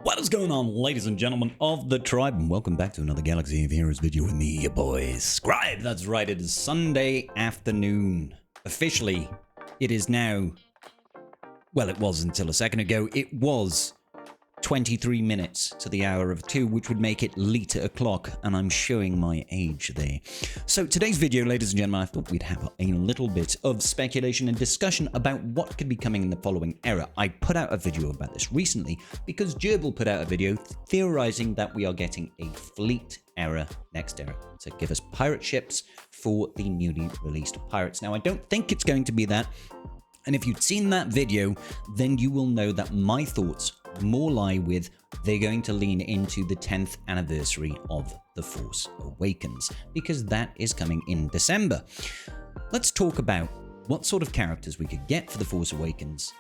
What is going on, ladies and gentlemen of the tribe, and welcome back to another Galaxy of Heroes video with me, your boy, Scribe. That's right, it is Sunday afternoon. Officially, it is now, well, it was until a second ago, it was 23 minutes to the hour of 2, which would make it late o'clock, and I'm showing my age there. So today's video, ladies and gentlemen, I thought we'd have a little bit of speculation and discussion about what could be coming in the following era. I put out a video about this recently because Gerbil put out a video theorizing that we are getting a fleet era next era to give us pirate ships for the newly released pirates. Now, I don't think it's going to be that. And if you'd seen that video, then you will know that my thoughts more lie with they're going to lean into the 10th anniversary of The Force Awakens, because that is coming in December. Let's talk about what sort of characters we could get for The Force Awakens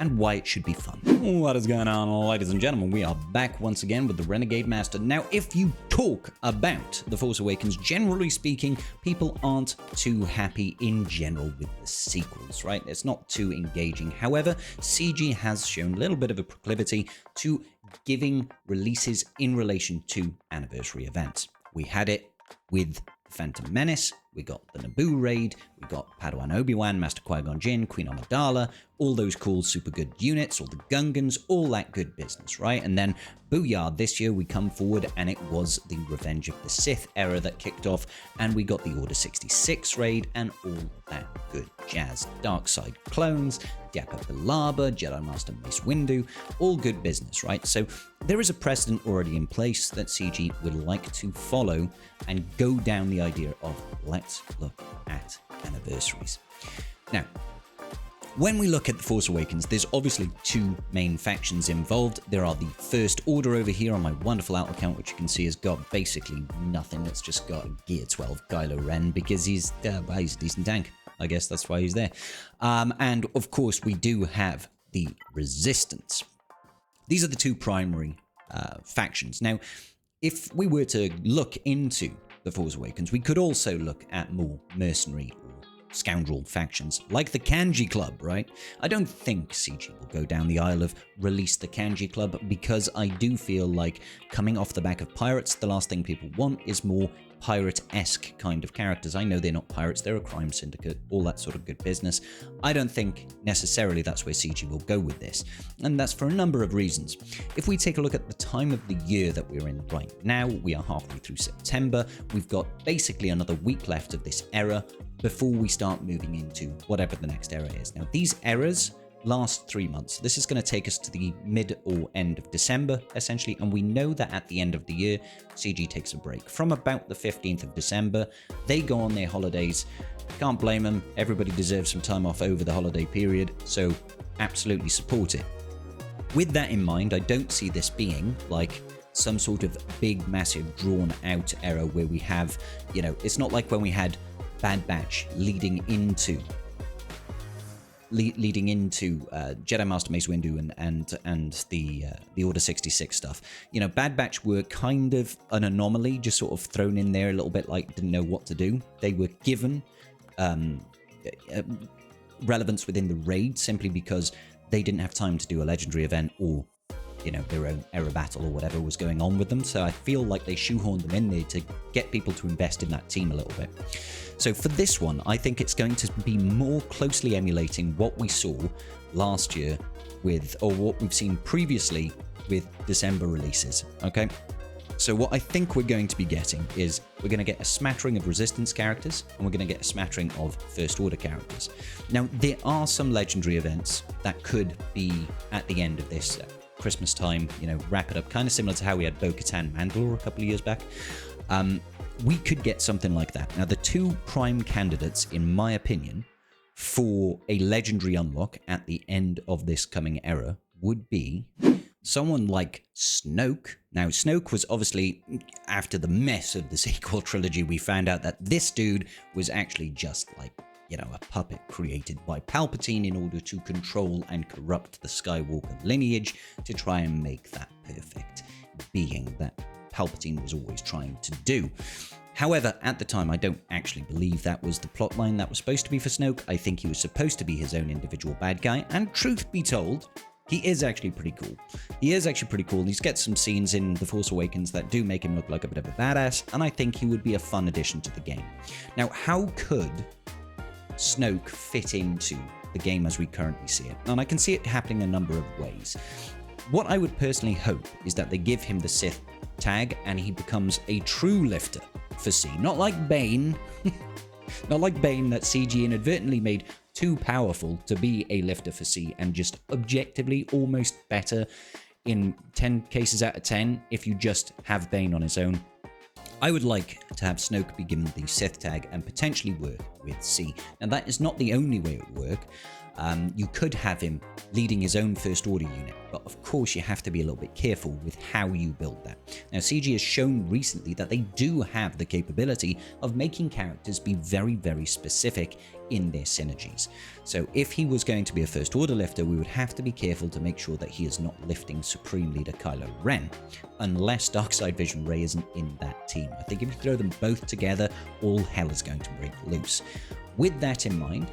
and why it should be fun. What is going on, ladies and gentlemen? We are back once again with the Renegade Master. Now, if you talk about The Force Awakens, generally speaking, people aren't too happy in general with the sequels, right? It's not too engaging. However, CG has shown a little bit of a proclivity to giving releases in relation to anniversary events. We had it with Phantom Menace, we got the Naboo raid, we got Padawan Obi-Wan, Master Qui-Gon Jinn, Queen Amidala, all those cool super good units, all the Gungans, all that good business, right? And then booyah, this year we come forward and it was the Revenge of the Sith era that kicked off, and we got the Order 66 raid and all that good jazz. Dark Side clones, Dapper Balaba, Jedi Master Mace Windu, all good business, right? So there is a precedent already in place that CG would like to follow and go down the idea of let's look at anniversaries. Now, when we look at The Force Awakens, there's obviously two main factions involved. There are the First Order over here on my wonderful out account, which you can see has got basically nothing. It's just got a Gear 12 Kylo Ren because he's a decent tank. I guess that's why he's there. And of course, we do have the Resistance. These are the two primary factions. Now, if we were to look into The Force Awakens, we could also look at more mercenary or scoundrel factions, like the Kanji Club, right? I don't think CG will go down the aisle of release the Kanji Club, because I do feel like coming off the back of Pirates, the last thing people want is more pirate-esque kind of characters. I know they're not pirates, they're a crime syndicate, all that sort of good business. I don't think necessarily that's where CG will go with this, and that's for a number of reasons. If we take a look at the time of the year that we're in right now, we are halfway through September. We've got basically another week left of this era before we start moving into whatever the next era is. Now, these eras last 3 months. This is going to take us to the mid or end of December, essentially, and we know that at the end of the year, CG takes a break. From about the 15th of December, they go on their holidays. Can't blame them. Everybody deserves some time off over the holiday period, so absolutely support it. With that in mind, I don't see this being like some sort of big, massive, drawn-out era where we have, it's not like when we had Bad Batch leading into Jedi Master Mace Windu and the Order 66 stuff. Bad Batch were kind of an anomaly, just sort of thrown in there a little bit like didn't know what to do. They were given relevance within the raid simply because they didn't have time to do a legendary event or their own era battle or whatever was going on with them. So I feel like they shoehorned them in there to get people to invest in that team a little bit. So for this one, I think it's going to be more closely emulating what we saw last year or what we've seen previously with December releases, okay? So what I think we're going to be getting is we're going to get a smattering of Resistance characters, and we're going to get a smattering of First Order characters. Now, there are some legendary events that could be at the end of this Christmas time, wrap it up, kind of similar to how we had Bo-Katan Mandalore a couple of years back. We could get something like that. Now, the two prime candidates, in my opinion, for a legendary unlock at the end of this coming era would be someone like Snoke. Now, Snoke was obviously, after the mess of the sequel trilogy, we found out that this dude was actually just like, a puppet created by Palpatine in order to control and corrupt the Skywalker lineage to try and make that perfect being that Palpatine was always trying to do. However, at the time, I don't actually believe that was the plotline that was supposed to be for Snoke. I think he was supposed to be his own individual bad guy, and truth be told, He is actually pretty cool. He is actually pretty cool. He's got some scenes in The Force Awakens that do make him look like a bit of a badass, and I think he would be a fun addition to the game. Now, how could Snoke fit into the game as we currently see it? And I can see it happening a number of ways. What I would personally hope is that they give him the Sith tag and he becomes a true lifter for C. Not like Bane. Not like Bane that CG inadvertently made too powerful to be a lifter for C and just objectively almost better in 10 cases out of 10 if you just have Bane on his own. I would like to have Snoke be given the Sith tag and potentially work with C. Now that is not the only way it would work. You could have him leading his own First Order unit, but of course you have to be a little bit careful with how you build that. Now CG has shown recently that they do have the capability of making characters be very, very specific in their synergies. So if he was going to be a First Order lifter, we would have to be careful to make sure that he is not lifting Supreme Leader Kylo Ren, unless Darkside Vision Rey isn't in that team. I think if you throw them both together, all hell is going to break loose. With that in mind,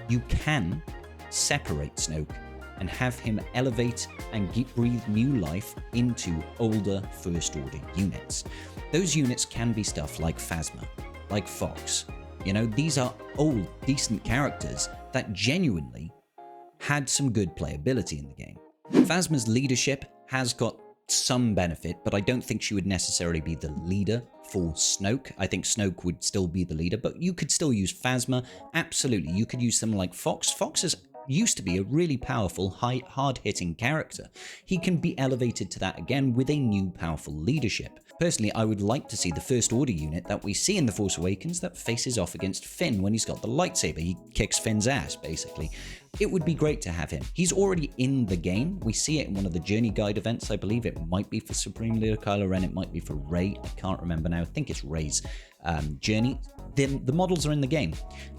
you can separate Snoke and have him elevate and breathe new life into older First Order units. Those units can be stuff like Phasma, like Fox. You know, these are old, decent characters that genuinely had some good playability in the game. Phasma's leadership has got some benefit, but I don't think she would necessarily be the leader for Snoke. I think Snoke would still be the leader, but you could still use Phasma. Absolutely, you could use someone like Fox. Fox used to be a really powerful, hard-hitting character. He can be elevated to that again with a new powerful leadership. Personally, I would like to see the First Order unit that we see in The Force Awakens that faces off against Finn when he's got the lightsaber. He kicks Finn's ass, basically. It would be great to have him. He's already in the game. We see it in one of the Journey Guide events. I believe it might be for Supreme Leader Kylo Ren. It might be for Rey. I can't remember now. I think it's Rey's journey. The models are in the game.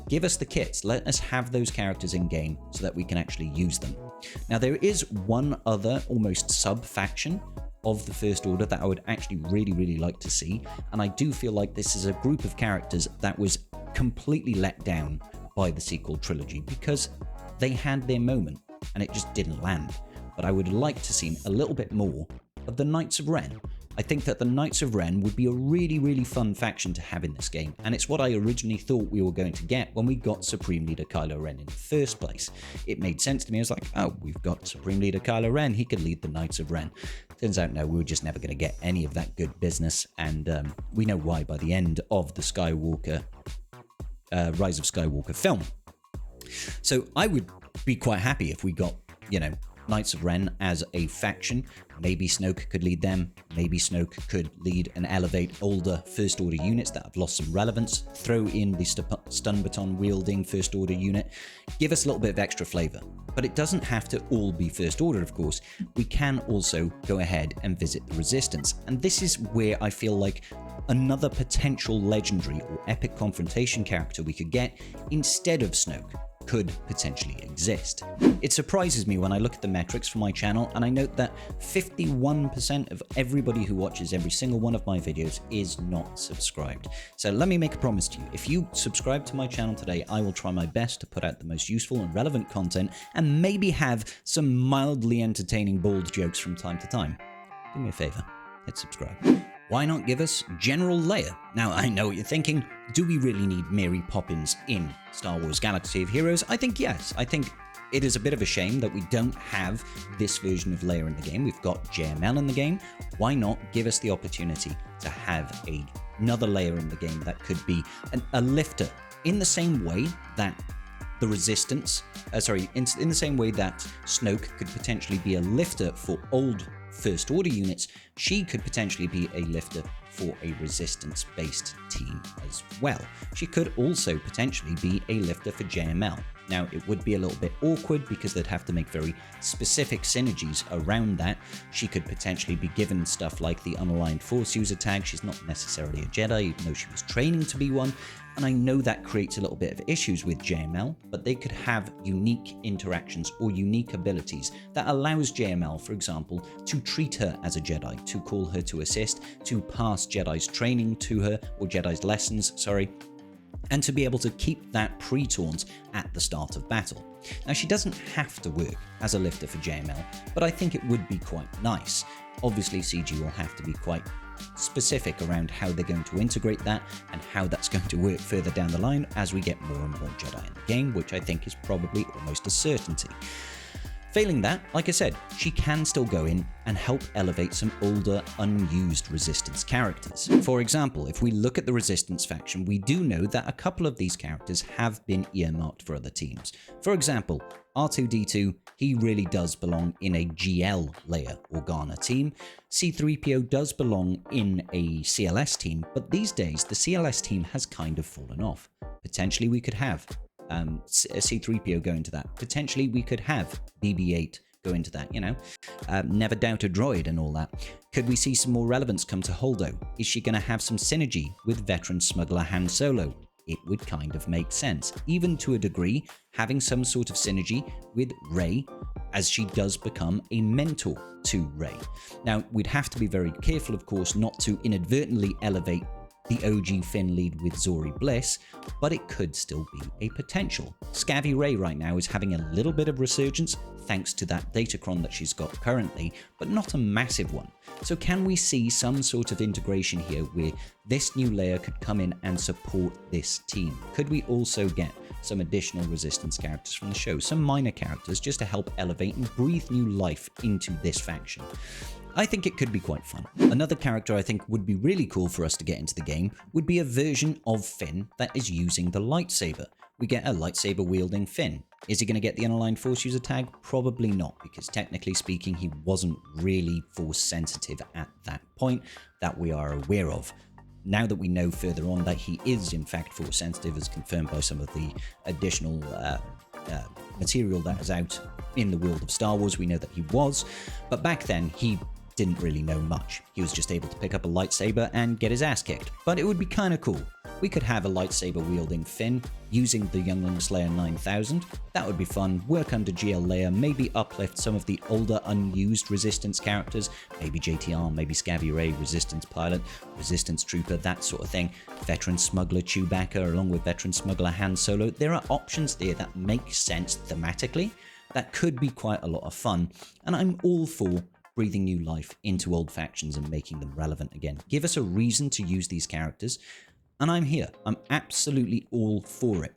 Give us the kits. Let us have those characters in game so that we can actually use them. Now, there is one other almost sub-faction of the First Order that I would actually really, really like to see. And I do feel like this is a group of characters that was completely let down by the sequel trilogy because they had their moment and it just didn't land. But I would like to see a little bit more of the Knights of Ren. I think that the Knights of Ren would be a really, really fun faction to have in this game, and it's what I originally thought we were going to get when we got Supreme Leader Kylo Ren in the first place. It made sense to me. I was like, oh, we've got Supreme Leader Kylo Ren, he could lead the Knights of Ren. Turns out, no, we were just never going to get any of that good business, and we know why by the end of the Rise of Skywalker film. So I would be quite happy if we got, you know, Knights of Ren as a faction. Maybe Snoke could lead them. Maybe Snoke could lead and elevate older First Order units that have lost some relevance. Throw in the stun baton wielding First Order unit. Give us a little bit of extra flavor. But it doesn't have to all be First Order, of course. We can also go ahead and visit the Resistance. And this is where I feel like another potential legendary or epic confrontation character we could get instead of Snoke could potentially exist. It surprises me when I look at the metrics for my channel and I note that 51% of everybody who watches every single one of my videos is not subscribed. So let me make a promise to you. If you subscribe to my channel today, I will try my best to put out the most useful and relevant content and maybe have some mildly entertaining bald jokes from time to time. Do me a favor, hit subscribe. Why not give us General Leia? Now, I know what you're thinking. Do we really need Mary Poppins in Star Wars Galaxy of Heroes? I think yes. I think it is a bit of a shame that we don't have this version of Leia in the game. We've got JML in the game. Why not give us the opportunity to have another Leia in the game that could be a lifter in the same way that the Resistance, in the same way that Snoke could potentially be a lifter for old First Order units, she could potentially be a lifter for a Resistance-based team as well. She could also potentially be a lifter for JML. Now, it would be a little bit awkward because they'd have to make very specific synergies around that. She could potentially be given stuff like the Unaligned Force User tag. She's not necessarily a Jedi, even though she was training to be one. And I know that creates a little bit of issues with JML, but they could have unique interactions or unique abilities that allows JML, for example, to treat her as a Jedi, to call her to assist, to pass Jedi's training to her, or Jedi's lessons, sorry. and to be able to keep that pre-taunt at the start of battle. Now, she doesn't have to work as a lifter for JML, but I think it would be quite nice. Obviously, CG will have to be quite specific around how they're going to integrate that and how that's going to work further down the line as we get more and more Jedi in the game, which I think is probably almost a certainty. Failing that, like I said, she can still go in and help elevate some older, unused Resistance characters. For example, if we look at the Resistance faction, we do know that a couple of these characters have been earmarked for other teams. For example, R2-D2, he really does belong in a GL layer Organa team. C-3PO does belong in a CLS team, but these days the CLS team has kind of fallen off. Potentially we could have C-3PO go into that. Potentially we could have BB-8 go into that, you know. Never doubt a droid and all that. Could we see some more relevance come to Holdo? Is she going to have some synergy with veteran smuggler Han Solo? It would kind of make sense. Even to a degree, having some sort of synergy with Rey, as she does become a mentor to Rey. Now, we'd have to be very careful, of course, not to inadvertently elevate the OG Finn lead with Zori Bliss, but it could still be a potential. Scavvy Rey right now is having a little bit of resurgence thanks to that datachron that she's got currently, but not a massive one. So can we see some sort of integration here where this new layer could come in and support this team? Could we also get some additional Resistance characters from the show, some minor characters, just to help elevate and breathe new life into this faction? I think it could be quite fun. Another character I think would be really cool for us to get into the game would be a version of Finn that is using the lightsaber. We get a lightsaber wielding Finn. Is he going to get the unaligned Force user tag? Probably not, because technically speaking, he wasn't really Force sensitive at that point that we are aware of. Now that we know further on that he is in fact Force sensitive, as confirmed by some of the additional material that is out in the world of Star Wars, we know that he was. But back then, he didn't really know much. He was just able to pick up a lightsaber and get his ass kicked. But it would be kind of cool. We could have a lightsaber wielding Finn using the Youngling Slayer 9000. That would be fun. Work under GL layer, maybe uplift some of the older unused Resistance characters, maybe JTR, maybe Scavvy Rey, Resistance Pilot, Resistance Trooper, that sort of thing. Veteran Smuggler Chewbacca along with Veteran Smuggler Han Solo. There are options there that make sense thematically. That could be quite a lot of fun. And I'm all for breathing new life into old factions and making them relevant again. Give us a reason to use these characters, and I'm here. I'm absolutely all for it.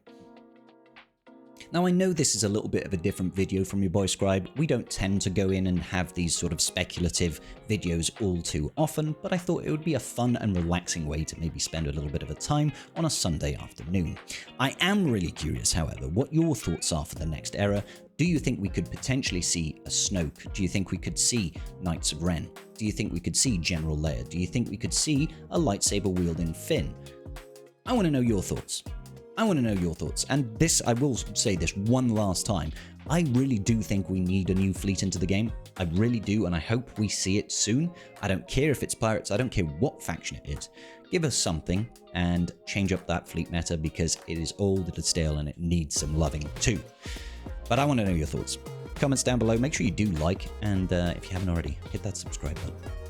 Now, I know this is a little bit of a different video from your boy Scribe. We don't tend to go in and have these sort of speculative videos all too often, but I thought it would be a fun and relaxing way to maybe spend a little bit of a time on a Sunday afternoon. I am really curious, however, what your thoughts are for the next era. Do you think we could potentially see a Snoke? Do you think we could see Knights of Ren? Do you think we could see General Leia? Do you think we could see a lightsaber wielding Finn? I want to know your thoughts. I want to know your thoughts. And this, I will say this one last time, I really do think we need a new fleet into the game. I really do, and I hope we see it soon. I don't care if it's pirates, I don't care what faction it is. Give us something and change up that fleet meta, because it is old, it is stale, and it needs some loving too. But I want to know your thoughts. Comments down below, make sure you do like, and if you haven't already, hit that subscribe button.